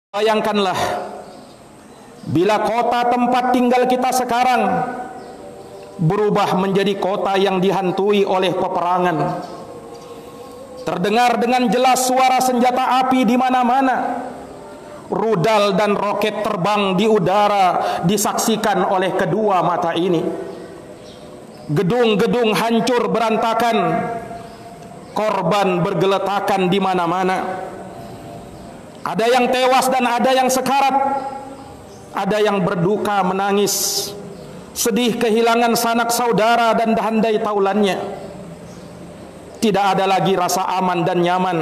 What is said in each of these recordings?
Bayangkanlah bila kota tempat tinggal kita sekarang berubah menjadi kota yang dihantui oleh peperangan. Terdengar dengan jelas suara senjata api di mana-mana. Rudal dan roket terbang di udara disaksikan oleh kedua mata ini. Gedung-gedung hancur berantakan. Korban bergeletakan di mana-mana. Ada yang tewas dan ada yang sekarat. Ada yang berduka menangis, sedih kehilangan sanak saudara dan handai taulannya. Tidak ada lagi rasa aman dan nyaman.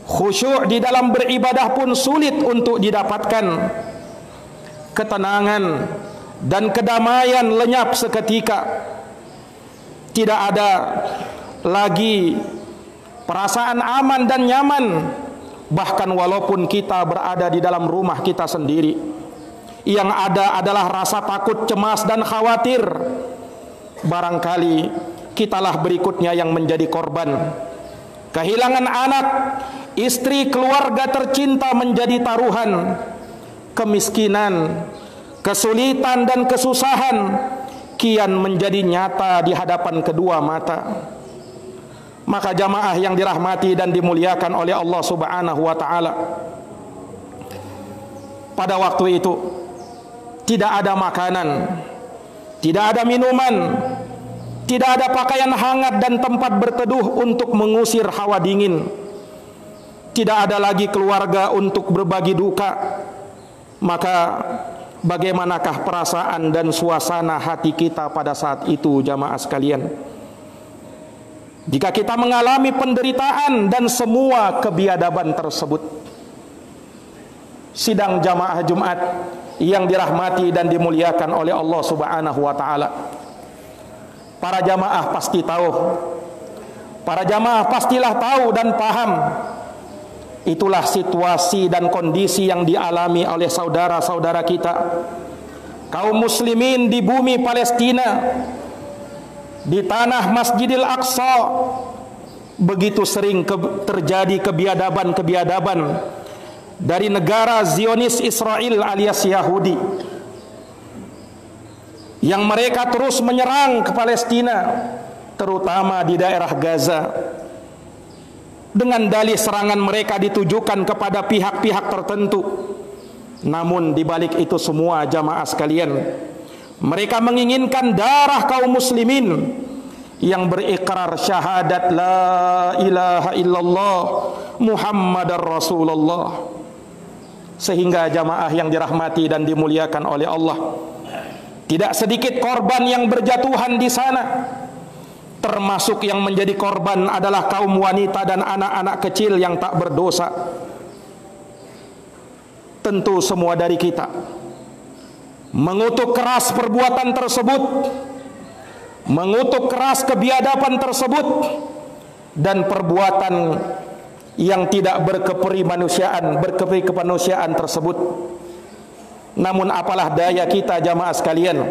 Khusyuk di dalam beribadah pun sulit untuk didapatkan. Ketenangan dan kedamaian lenyap seketika. Tidak ada lagi perasaan aman dan nyaman. Bahkan walaupun kita berada di dalam rumah kita sendiri, yang ada adalah rasa takut, cemas dan khawatir. Barangkali kitalah berikutnya yang menjadi korban. Kehilangan anak, istri, keluarga tercinta menjadi taruhan. Kemiskinan, kesulitan dan kesusahan kian menjadi nyata di hadapan kedua mata. Maka jamaah yang dirahmati dan dimuliakan oleh Allah Subhanahu wa ta'ala, pada waktu itu tidak ada makanan, tidak ada minuman, tidak ada pakaian hangat dan tempat berteduh untuk mengusir hawa dingin. Tidak ada lagi keluarga untuk berbagi duka. Maka bagaimanakah perasaan dan suasana hati kita pada saat itu, jamaah sekalian? Jika kita mengalami penderitaan dan semua kebiadaban tersebut. Sidang jamaah Jumat yang dirahmati dan dimuliakan oleh Allah Subhanahu wa ta'ala, para jamaah pasti tahu, para jamaah pastilah tahu dan paham. Itulah situasi dan kondisi yang dialami oleh saudara-saudara kita, kaum muslimin di bumi Palestina, di tanah Masjidil Aqsa. Begitu sering terjadi kebiadaban-kebiadaban dari negara Zionis Israel alias Yahudi, yang mereka terus menyerang ke Palestina, terutama di daerah Gaza. Dengan dalih serangan mereka ditujukan kepada pihak-pihak tertentu. Namun di balik itu semua, jamaah sekalian, mereka menginginkan darah kaum muslimin yang berikrar syahadat la ilaha illallah Muhammadar Rasulullah. Sehingga jamaah yang dirahmati dan dimuliakan oleh Allah, tidak sedikit korban yang berjatuhan di sana. Termasuk yang menjadi korban adalah kaum wanita dan anak-anak kecil yang tak berdosa. Tentu semua dari kita mengutuk keras perbuatan tersebut, mengutuk keras kebiadaban tersebut, dan perbuatan yang tidak berkemanusiaan tersebut. Namun apalah daya kita, jamaah sekalian?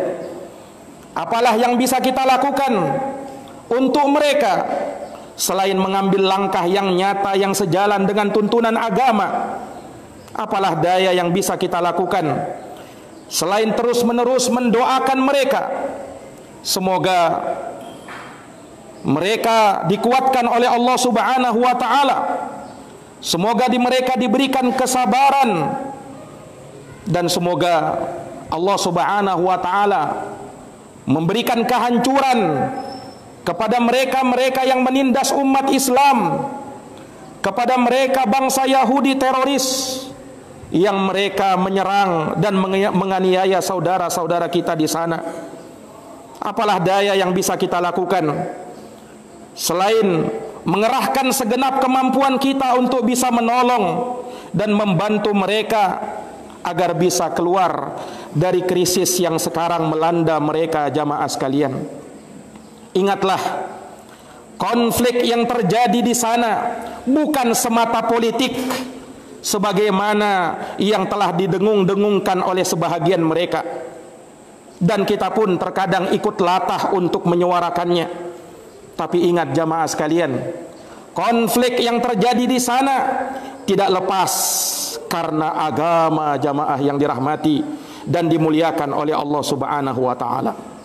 Apalah yang bisa kita lakukan untuk mereka selain mengambil langkah yang nyata yang sejalan dengan tuntunan agama? Apalah daya yang bisa kita lakukan selain terus-menerus mendoakan mereka? Semoga mereka dikuatkan oleh Allah Subhanahu wa ta'ala. Semoga mereka diberikan kesabaran. Dan semoga Allah Subhanahu wa ta'ala memberikan kehancuran kepada mereka-mereka yang menindas umat Islam, kepada mereka bangsa Yahudi teroris yang mereka menyerang dan menganiaya saudara-saudara kita di sana. Apalah daya yang bisa kita lakukan selain mengerahkan segenap kemampuan kita untuk bisa menolong dan membantu mereka agar bisa keluar dari krisis yang sekarang melanda mereka, jamaah sekalian. Ingatlah, konflik yang terjadi di sana bukan semata politik sebagaimana yang telah didengung-dengungkan oleh sebahagian mereka. Dan kita pun terkadang ikut latah untuk menyuarakannya. Tapi ingat jamaah sekalian, konflik yang terjadi di sana tidak lepas karena agama jamaah yang dirahmati dan dimuliakan oleh Allah Subhanahu wa taala.